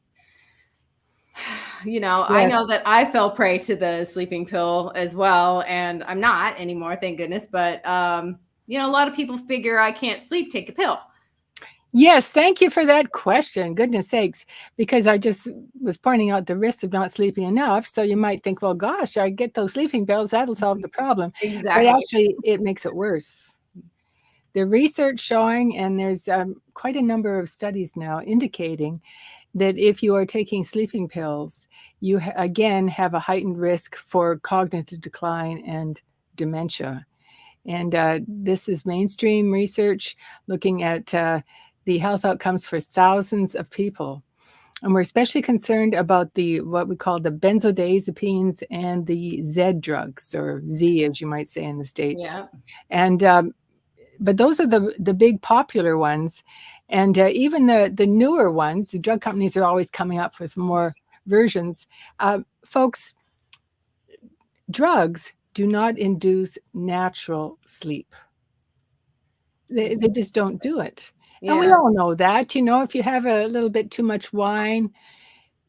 [SPEAKER 1] I know that I fell prey to the sleeping pill as well, and I'm not anymore, thank goodness. But a lot of people figure I can't sleep, take a pill.
[SPEAKER 2] Yes, thank you for that question. Goodness sakes, because I just was pointing out the risks of not sleeping enough. So you might think, well, gosh, I get those sleeping pills, that'll solve the problem.
[SPEAKER 1] Exactly.
[SPEAKER 2] But actually, it makes it worse. The research showing, and there's quite a number of studies now indicating that if you are taking sleeping pills, you again have a heightened risk for cognitive decline and dementia. And this is mainstream research looking at the health outcomes for thousands of people. And we're especially concerned about what we call the benzodiazepines and the Z drugs, or Z, as you might say in the States.
[SPEAKER 1] Yeah.
[SPEAKER 2] And but those are the big popular ones. And even the newer ones, the drug companies are always coming up with more versions. Folks, drugs do not induce natural sleep. They just don't do it. Yeah. And we all know that. If you have a little bit too much wine,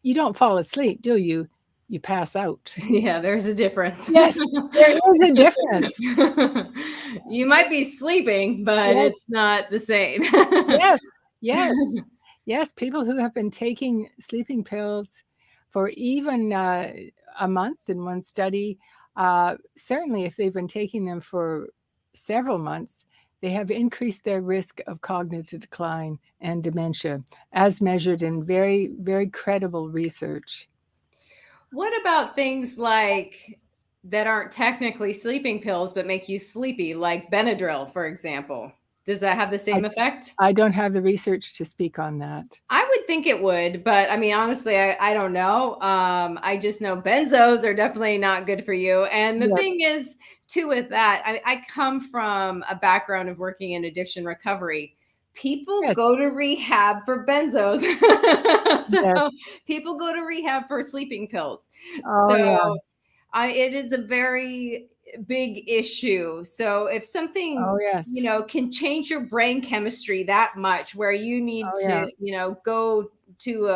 [SPEAKER 2] you don't fall asleep, do you? You pass out.
[SPEAKER 1] Yeah, there's a difference.
[SPEAKER 2] Yes, there is a difference.
[SPEAKER 1] You might be sleeping, but it's not the same.
[SPEAKER 2] Yes. People who have been taking sleeping pills for even a month in one study, certainly if they've been taking them for several months, they have increased their risk of cognitive decline and dementia, as measured in very, very credible research.
[SPEAKER 1] What about things like that aren't technically sleeping pills but make you sleepy, like Benadryl, for example? Does that have the same effect?
[SPEAKER 2] I don't have the research to speak on that.
[SPEAKER 1] I would think it would, but I mean, honestly, I don't know. I just know benzos are definitely not good for you. And the thing is, too, with that, I come from a background of working in addiction recovery. People go to rehab for benzos. People go to rehab for sleeping pills. It is a very big issue. So if something, can change your brain chemistry that much, where you need to, go to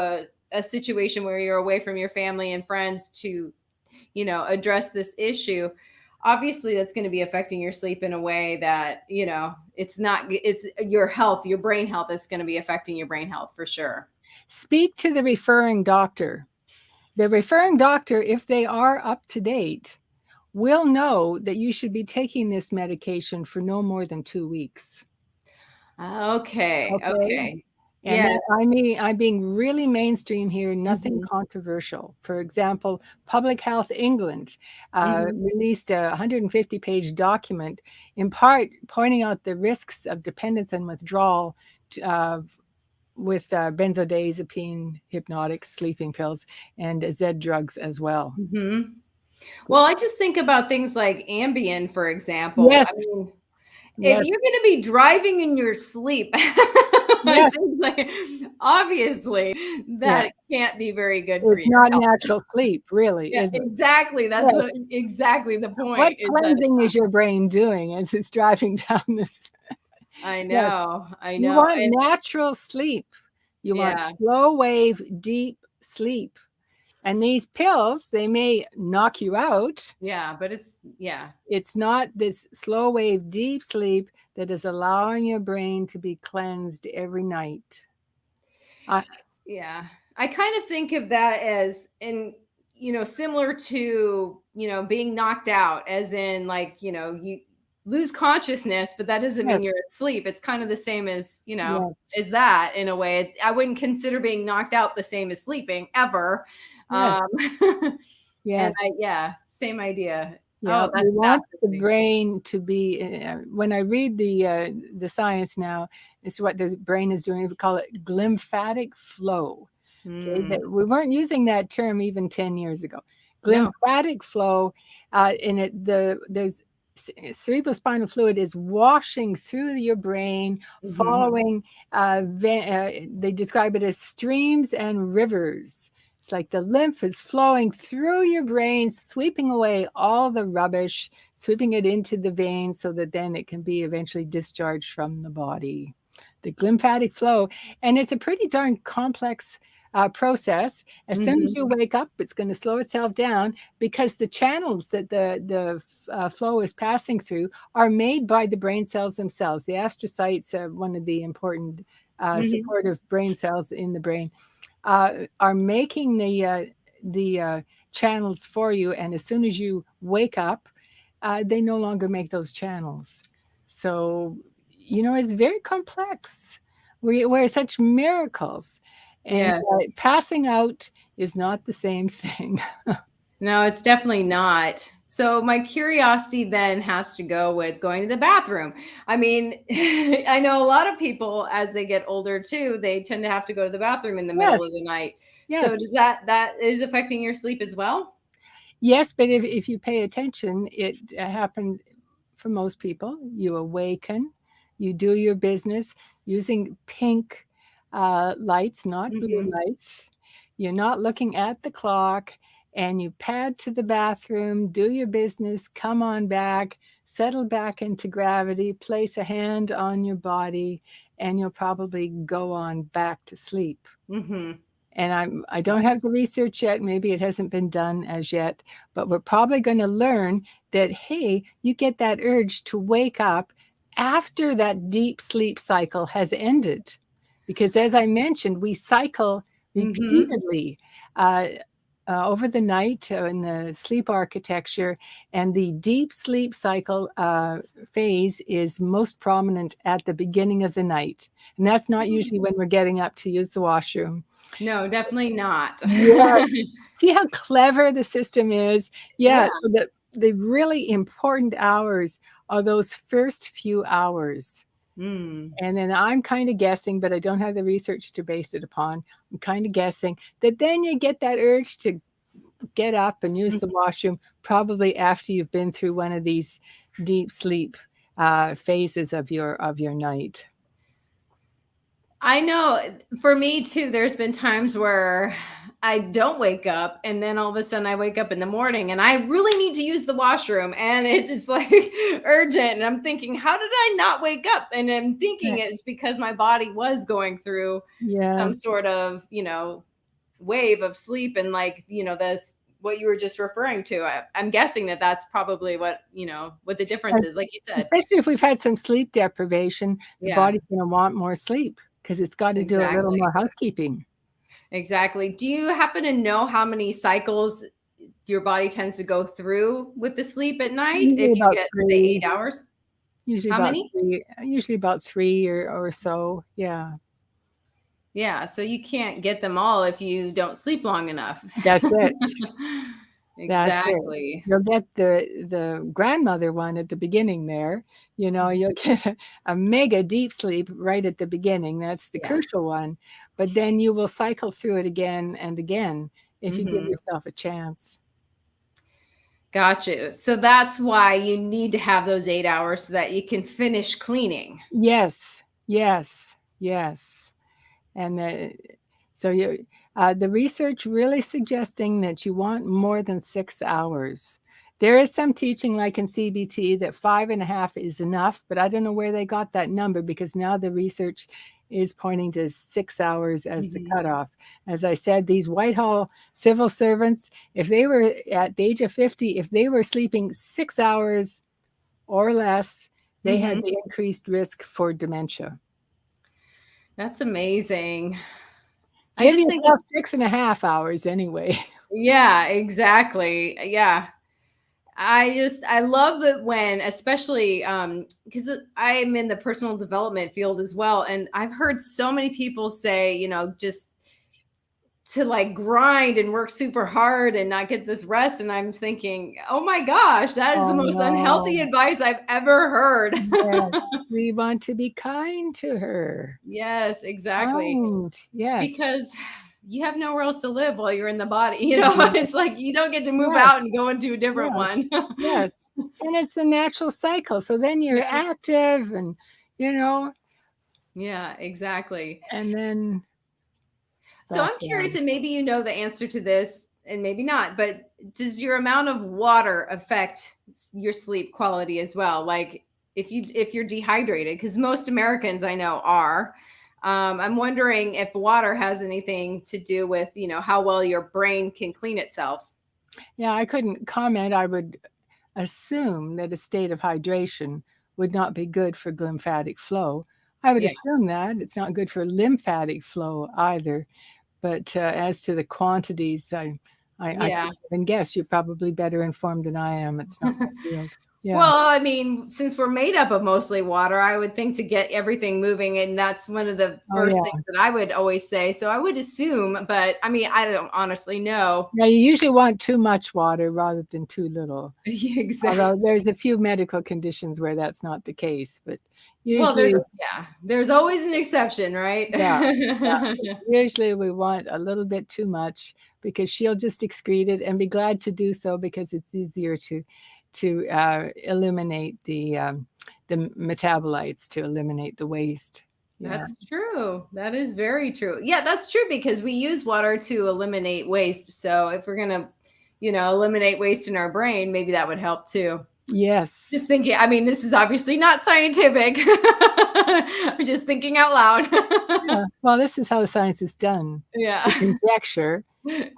[SPEAKER 1] a situation where you're away from your family and friends to, address this issue, obviously that's going to be affecting your sleep in a way that, it's your health, your brain health is going to be affecting your brain health for sure.
[SPEAKER 2] Speak to the referring doctor. The referring doctor, if they are up to date, will know that you should be taking this medication for no more than 2 weeks.
[SPEAKER 1] Okay.
[SPEAKER 2] And I'm being really mainstream here, nothing controversial. For example, Public Health England released a 150-page document, in part pointing out the risks of dependence and withdrawal with benzodiazepine, hypnotics, sleeping pills, and Z drugs as well.
[SPEAKER 1] Well, I just think about things like Ambien, for example.
[SPEAKER 2] Yes.
[SPEAKER 1] I mean, if you're going to be driving in your sleep,
[SPEAKER 2] Yes,
[SPEAKER 1] think like obviously
[SPEAKER 2] yeah.
[SPEAKER 1] that can't be very good for
[SPEAKER 2] It's
[SPEAKER 1] your
[SPEAKER 2] not
[SPEAKER 1] health.
[SPEAKER 2] natural sleep, really,
[SPEAKER 1] Yeah,
[SPEAKER 2] is it?
[SPEAKER 1] exactly. That's
[SPEAKER 2] Yes.
[SPEAKER 1] exactly the
[SPEAKER 2] What
[SPEAKER 1] point is that it's
[SPEAKER 2] cleansing
[SPEAKER 1] not.
[SPEAKER 2] is your brain doing as it's driving down this?
[SPEAKER 1] I
[SPEAKER 2] Yes.
[SPEAKER 1] know. I
[SPEAKER 2] You
[SPEAKER 1] know.
[SPEAKER 2] want
[SPEAKER 1] And
[SPEAKER 2] natural sleep. You want
[SPEAKER 1] yeah.
[SPEAKER 2] slow wave, deep sleep. And these pills, they may knock you out.
[SPEAKER 1] Yeah, but it's yeah.
[SPEAKER 2] It's not this slow wave, deep sleep that is allowing your brain to be cleansed every night. I
[SPEAKER 1] Yeah. I kind of think of that as similar to, being knocked out as in like, you lose consciousness, but that doesn't
[SPEAKER 2] Yes,
[SPEAKER 1] mean you're asleep. It's kind of the same as,
[SPEAKER 2] yes,
[SPEAKER 1] as that in a way. I wouldn't consider being knocked out the same as sleeping ever.
[SPEAKER 2] yes,
[SPEAKER 1] Um and
[SPEAKER 2] yes.
[SPEAKER 1] yeah, same idea.
[SPEAKER 2] Yeah,
[SPEAKER 1] Oh,
[SPEAKER 2] we
[SPEAKER 1] that's
[SPEAKER 2] want the
[SPEAKER 1] fascinating.
[SPEAKER 2] brain to be. When I read the science now, it's what the brain is doing. We call it glymphatic flow. Okay,
[SPEAKER 1] Mm,
[SPEAKER 2] that we weren't using that term even 10 years ago.
[SPEAKER 1] no.
[SPEAKER 2] Glymphatic flow, and there's cerebrospinal fluid is washing through your brain,
[SPEAKER 1] Mhm.
[SPEAKER 2] following. They describe it as streams and rivers. It's like the lymph is flowing through your brain, sweeping away all the rubbish, sweeping it into the veins so that then it can be eventually discharged from the body. The glymphatic flow, and it's a pretty darn complex process. As soon as you
[SPEAKER 1] Mhm.
[SPEAKER 2] wake up, it's going to slow itself down because the channels that the flow is passing through are made by the brain cells themselves. The astrocytes are one of the important
[SPEAKER 1] Mhm.
[SPEAKER 2] supportive brain cells in the brain are making the channels for you, and as soon as you wake up, they no longer make those channels. So it's very complex. We're such miracles, and
[SPEAKER 1] Yes.
[SPEAKER 2] passing out is not the same thing.
[SPEAKER 1] No, it's definitely not. So my curiosity then has to go with going to the bathroom. I mean, I know a lot of people as they get older too, they tend to have to go to the bathroom in the
[SPEAKER 2] Yes,
[SPEAKER 1] middle of the night. So
[SPEAKER 2] yes,
[SPEAKER 1] does that is affecting your sleep as well?
[SPEAKER 2] yes. But if you pay attention, it happens for most people. You awaken, you do your business using pink lights, not blue
[SPEAKER 1] Mhm.
[SPEAKER 2] lights. You're not looking at the clock, and you pad to the bathroom, do your business, come on back, settle back into gravity, place a hand on your body, and you'll probably go on back to sleep.
[SPEAKER 1] Mhm.
[SPEAKER 2] And I don't have the research yet. Maybe it hasn't been done as yet, but we're probably going to learn that, hey, you get that urge to wake up after that deep sleep cycle has ended. Because as I mentioned, we cycle
[SPEAKER 1] Mhm.
[SPEAKER 2] repeatedly uh, over the night in the sleep architecture, and the deep sleep cycle phase is most prominent at the beginning of the night. And that's not usually when we're getting up to use the washroom.
[SPEAKER 1] No, definitely not.
[SPEAKER 2] Yeah. See how clever the system is? Yeah,
[SPEAKER 1] Yeah.
[SPEAKER 2] so the really important hours are those first few hours.
[SPEAKER 1] Mm.
[SPEAKER 2] And then I'm kind of guessing, but I don't have the research to base it upon. I'm kind of guessing that then you get that urge to get up and use the washroom probably after you've been through one of these deep sleep phases of your night.
[SPEAKER 1] I know for me too, there's been times where I don't wake up and then all of a sudden I wake up in the morning and I really need to use the washroom and it's like urgent. And I'm thinking, how did I not wake up? And I'm thinking it's because my body was going through some
[SPEAKER 2] Yes.
[SPEAKER 1] sort of, wave of sleep and like, this what you were just referring to. I'm guessing that that's probably what the difference
[SPEAKER 2] And
[SPEAKER 1] is, like you said.
[SPEAKER 2] especially if we've had some sleep deprivation, the
[SPEAKER 1] Yeah,
[SPEAKER 2] body's going to want more sleep because it's got to do a little
[SPEAKER 1] exactly.
[SPEAKER 2] more housekeeping.
[SPEAKER 1] Exactly. Do you happen to know how many cycles your body tends to go through with the sleep at night
[SPEAKER 2] Usually
[SPEAKER 1] if you
[SPEAKER 2] about
[SPEAKER 1] get, say,
[SPEAKER 2] 3,
[SPEAKER 1] 8 hours?
[SPEAKER 2] usually
[SPEAKER 1] How
[SPEAKER 2] about
[SPEAKER 1] many?
[SPEAKER 2] 3, usually about 3 or so. Yeah,
[SPEAKER 1] Yeah, so you can't get them all if you don't sleep long enough.
[SPEAKER 2] that's it. That's it.
[SPEAKER 1] Exactly.
[SPEAKER 2] You'll get the grandmother one at the beginning there. You'll get a mega deep sleep right at the beginning. That's the
[SPEAKER 1] Yeah.
[SPEAKER 2] crucial one. But then you will cycle through it again and again if you give
[SPEAKER 1] Mhm.
[SPEAKER 2] yourself a chance.
[SPEAKER 1] Got you. So that's why you need to have those 8 hours so that you can finish cleaning.
[SPEAKER 2] Yes, yes. Yes. And so the research really suggesting that you want more than 6 hours. There is some teaching, like in CBT, that 5.5 is enough, but I don't know where they got that number, because now the research is pointing to 6 hours as the cutoff. As I said, these Whitehall civil servants, if they were at the age of 50, if they were sleeping 6 hours or less, they had the increased risk for dementia.
[SPEAKER 1] That's amazing.
[SPEAKER 2] Give yourself 6.5 hours anyway.
[SPEAKER 1] Yeah, exactly. Yeah. I love it when, especially because I'm in the personal development field as well. And I've heard so many people say, just to like grind and work super hard and not get this rest. And I'm thinking, oh my gosh, that is the most unhealthy advice I've ever heard.
[SPEAKER 2] Yes. We want to be kind to her.
[SPEAKER 1] Yes, exactly.
[SPEAKER 2] Kind. Yes.
[SPEAKER 1] Because you have nowhere else to live while you're in the body. It's like you don't get to move out and go into a different one.
[SPEAKER 2] Yes. And it's a natural cycle. So then you're active and,
[SPEAKER 1] Yeah, exactly.
[SPEAKER 2] And then.
[SPEAKER 1] So I'm curious, and maybe you know the answer to this and maybe not, but does your amount of water affect your sleep quality as well? Like if you're dehydrated, because most Americans I know are. I'm wondering if water has anything to do with, how well your brain can clean itself.
[SPEAKER 2] Yeah, I couldn't comment. I would assume that a state of hydration would not be good for lymphatic flow. I would assume that it's not good for lymphatic flow either. But as to the quantities, I can't even guess. You're probably better informed than I am. It's not my field. Yeah.
[SPEAKER 1] Well, I mean, since we're made up of mostly water, I would think to get everything moving, and that's one of the first things that I would always say. So I would assume, but I mean, I don't honestly know.
[SPEAKER 2] Yeah, you usually want too much water rather than too little.
[SPEAKER 1] Exactly.
[SPEAKER 2] Although there's a few medical conditions where that's not the case, but usually,
[SPEAKER 1] there's always an exception, right?
[SPEAKER 2] Yeah. Usually we want a little bit too much, because she'll just excrete it and be glad to do so, because it's easier to eliminate the metabolites, to eliminate the waste.
[SPEAKER 1] That's true. That is very true. Yeah, that's true, because we use water to eliminate waste. So if we're going to, eliminate waste in our brain, maybe that would help too.
[SPEAKER 2] Yes.
[SPEAKER 1] Just thinking, I mean, this is obviously not scientific. I'm just thinking out loud.
[SPEAKER 2] Well, this is how the science is done.
[SPEAKER 1] Yeah.
[SPEAKER 2] We conjecture.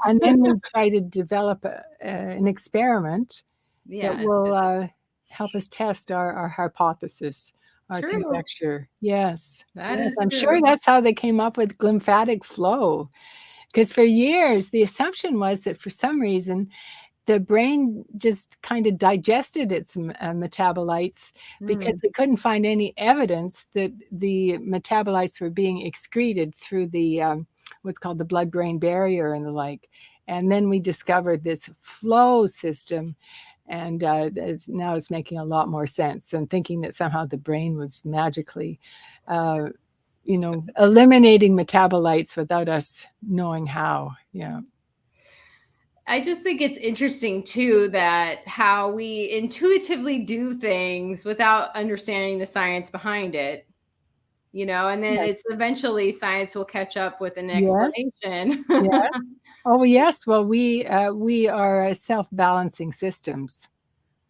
[SPEAKER 2] And then we try to develop an experiment that will help us test our hypothesis, our conjecture. Yes. I'm sure that's how they came up with lymphatic flow. Because for years, the assumption was that for some reason, the brain just kind of digested its metabolites, because we couldn't find any evidence that the metabolites were being excreted through the what's called the blood-brain barrier and the like. And then we discovered this flow system, and now it's making a lot more sense, and thinking that somehow the brain was magically eliminating metabolites without us knowing how. Yeah.
[SPEAKER 1] I just think it's interesting too, that how we intuitively do things without understanding the science behind it, and then it's eventually science will catch up with an explanation.
[SPEAKER 2] Yes. Oh, yes. Well, we are self-balancing systems.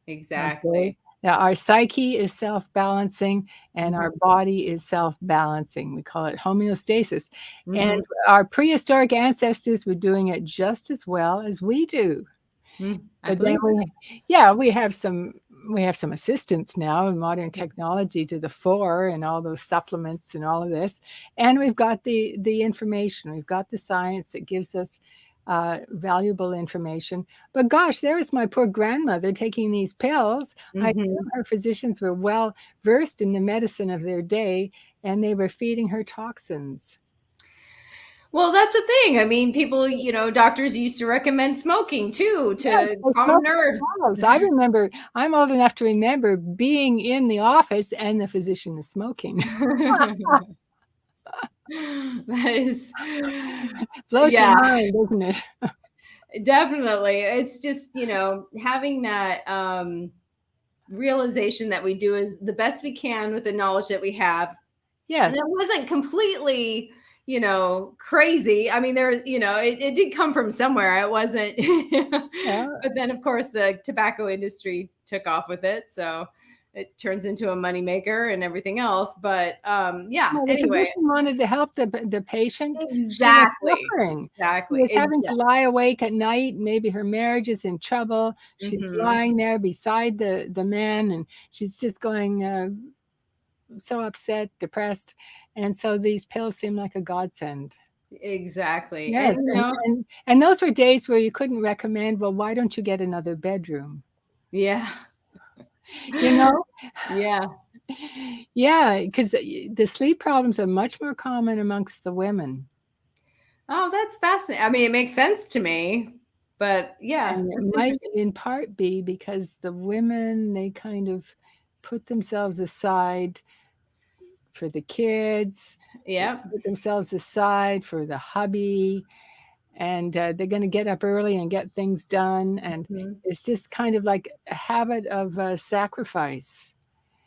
[SPEAKER 1] Exactly.
[SPEAKER 2] Now, our psyche is self-balancing, and our body is self-balancing. We call it homeostasis. And our prehistoric ancestors were doing it just as well as we do. But then we have some assistance now, in modern technology to the fore, and all those supplements and all of this. And we've got the information. We've got the science that gives us valuable information. But gosh, there was my poor grandmother taking these pills. I know her physicians were well versed in the medicine of their day, and they were feeding her toxins.
[SPEAKER 1] Well, that's the thing. I mean, people, doctors used to recommend smoking too, to calm nerves.
[SPEAKER 2] I'm old enough to remember being in the office and the physician is smoking.
[SPEAKER 1] That is
[SPEAKER 2] blows your mind, doesn't it?
[SPEAKER 1] Definitely. It's just, having that realization that we do is the best we can with the knowledge that we have,
[SPEAKER 2] Yes.
[SPEAKER 1] And it wasn't completely, crazy. I mean, it did come from somewhere. It wasn't,
[SPEAKER 2] Yeah.
[SPEAKER 1] but then of course the tobacco industry took off with it. So it turns into a moneymaker and everything else. But yeah,
[SPEAKER 2] Well, the
[SPEAKER 1] anyway,
[SPEAKER 2] physician wanted to help the patient. She was
[SPEAKER 1] exactly,
[SPEAKER 2] suffering. She
[SPEAKER 1] exactly,
[SPEAKER 2] was having to
[SPEAKER 1] exactly.
[SPEAKER 2] lie awake at night. Maybe her marriage is in trouble. She's
[SPEAKER 1] Hmm.
[SPEAKER 2] lying there beside the man, and she's just going so upset, depressed. And so these pills seem like a godsend.
[SPEAKER 1] Exactly.
[SPEAKER 2] Yes,
[SPEAKER 1] And
[SPEAKER 2] and those were days where you couldn't recommend, well, why don't you get another bedroom?
[SPEAKER 1] yeah.
[SPEAKER 2] You know?
[SPEAKER 1] Yeah.
[SPEAKER 2] Yeah, because the sleep problems are much more common amongst the women.
[SPEAKER 1] Oh, that's fascinating. I mean, it makes sense to me, but yeah,
[SPEAKER 2] And
[SPEAKER 1] that's
[SPEAKER 2] it might
[SPEAKER 1] interesting.
[SPEAKER 2] in part be because the women, they kind of put themselves aside for the kids, they
[SPEAKER 1] Yeah.
[SPEAKER 2] put themselves aside for the hubby, and they're going to get up early and get things done. And
[SPEAKER 1] Mhm.
[SPEAKER 2] it's just kind of like a habit of sacrifice.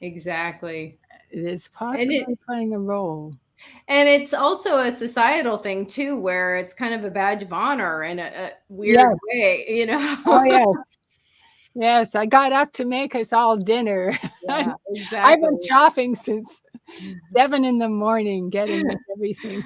[SPEAKER 1] Exactly.
[SPEAKER 2] It is
[SPEAKER 1] And
[SPEAKER 2] possibly playing a role.
[SPEAKER 1] it's also a societal thing too, where it's kind of a badge of honor in a weird
[SPEAKER 2] Yes.
[SPEAKER 1] way,
[SPEAKER 2] Oh, yes. Yes. I got up to make us all dinner.
[SPEAKER 1] Yeah,
[SPEAKER 2] I've
[SPEAKER 1] exactly.
[SPEAKER 2] been shopping since 7 in the morning, getting everything.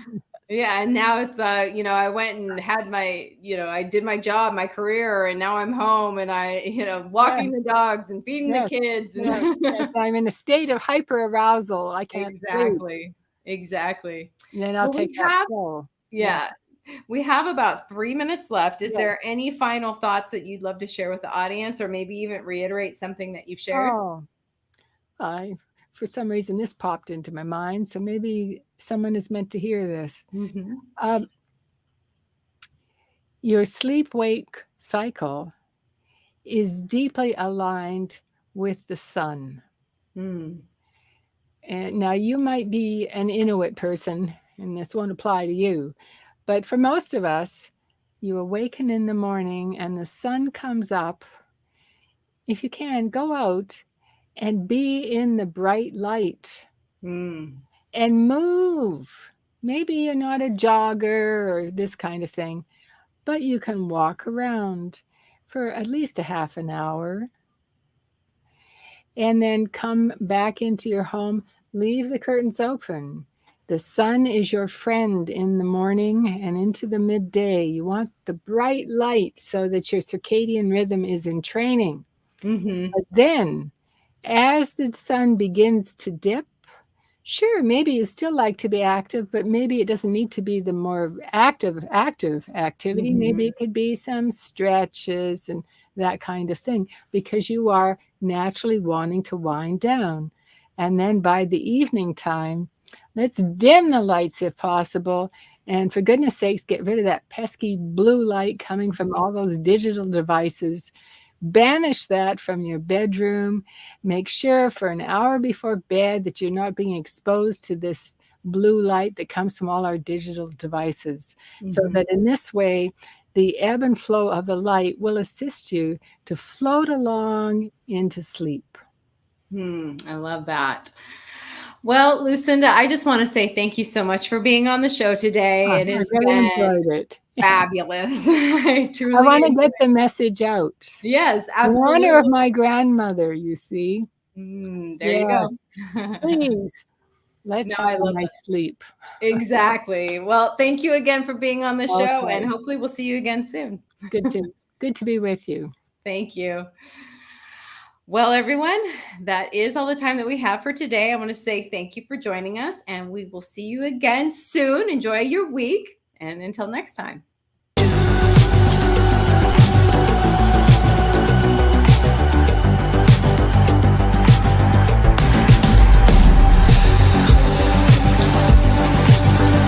[SPEAKER 1] Yeah, and now it's I went and had my, I did my job, my career, and now I'm home and I,
[SPEAKER 2] Yes,
[SPEAKER 1] walking the dogs and feeding the
[SPEAKER 2] yes,
[SPEAKER 1] kids and
[SPEAKER 2] yes, yes. I'm in a state of hyper arousal. I can't sleep.
[SPEAKER 1] exactly. Exactly.
[SPEAKER 2] And then I'll
[SPEAKER 1] Well,
[SPEAKER 2] take
[SPEAKER 1] we
[SPEAKER 2] that
[SPEAKER 1] have
[SPEAKER 2] pill. Yeah.
[SPEAKER 1] yeah, we have about 3 minutes left. Is
[SPEAKER 2] Yeah.
[SPEAKER 1] there any final thoughts that you'd love to share with the audience or maybe even reiterate something that you've shared?
[SPEAKER 2] Oh, I for some reason this popped into my mind, so maybe someone is meant to hear this.
[SPEAKER 1] Mhm.
[SPEAKER 2] Um, your sleep-wake cycle is deeply aligned with the sun.
[SPEAKER 1] Mm.
[SPEAKER 2] And now you might be an Inuit person, and this won't apply to you, but for most of us, you awaken in the morning and the sun comes up. If you can, go out and be in the bright light
[SPEAKER 1] Mm.
[SPEAKER 2] and move. Maybe you're not a jogger or this kind of thing, but you can walk around for at least a half an hour and then come back into your home. Leave the curtains open. The sun is your friend in the morning and into the midday. You want the bright light so that your circadian rhythm is in training.
[SPEAKER 1] Mhm.
[SPEAKER 2] But then, as the sun begins to dip, sure, maybe you still like to be active, but maybe it doesn't need to be the more active activity. Maybe
[SPEAKER 1] Mhm.
[SPEAKER 2] it could be some stretches and that kind of thing, because you are naturally wanting to wind down. And then by the evening time, let's dim the lights if possible. And for goodness sakes, get rid of that pesky blue light coming from all those digital devices. Banish that from your bedroom. Make sure for an hour before bed that you're not being exposed to this blue light that comes from all our digital devices. So
[SPEAKER 1] Mhm.
[SPEAKER 2] that in this way, the ebb and flow of the light will assist you to float along into sleep.
[SPEAKER 1] I love that. Well, Lucinda, I just want to say thank you so much for being on the show today. It
[SPEAKER 2] I
[SPEAKER 1] has
[SPEAKER 2] really
[SPEAKER 1] been
[SPEAKER 2] enjoyed it.
[SPEAKER 1] fabulous. I
[SPEAKER 2] I
[SPEAKER 1] truly
[SPEAKER 2] want to
[SPEAKER 1] enjoyed
[SPEAKER 2] get the message out.
[SPEAKER 1] Yes,
[SPEAKER 2] In honor of
[SPEAKER 1] absolutely.
[SPEAKER 2] my grandmother, you see.
[SPEAKER 1] There you
[SPEAKER 2] Yes,
[SPEAKER 1] go.
[SPEAKER 2] please, let's
[SPEAKER 1] No,
[SPEAKER 2] have
[SPEAKER 1] I
[SPEAKER 2] a
[SPEAKER 1] love
[SPEAKER 2] nice
[SPEAKER 1] that.
[SPEAKER 2] sleep.
[SPEAKER 1] Exactly. Well, thank you again for being on the show, and
[SPEAKER 2] Okay.
[SPEAKER 1] hopefully we'll see you again soon.
[SPEAKER 2] Good to be with you.
[SPEAKER 1] Thank you. Well, everyone, that is all the time that we have for today. I want to say thank you for joining us, and we will see you again soon. Enjoy your week, and until next time.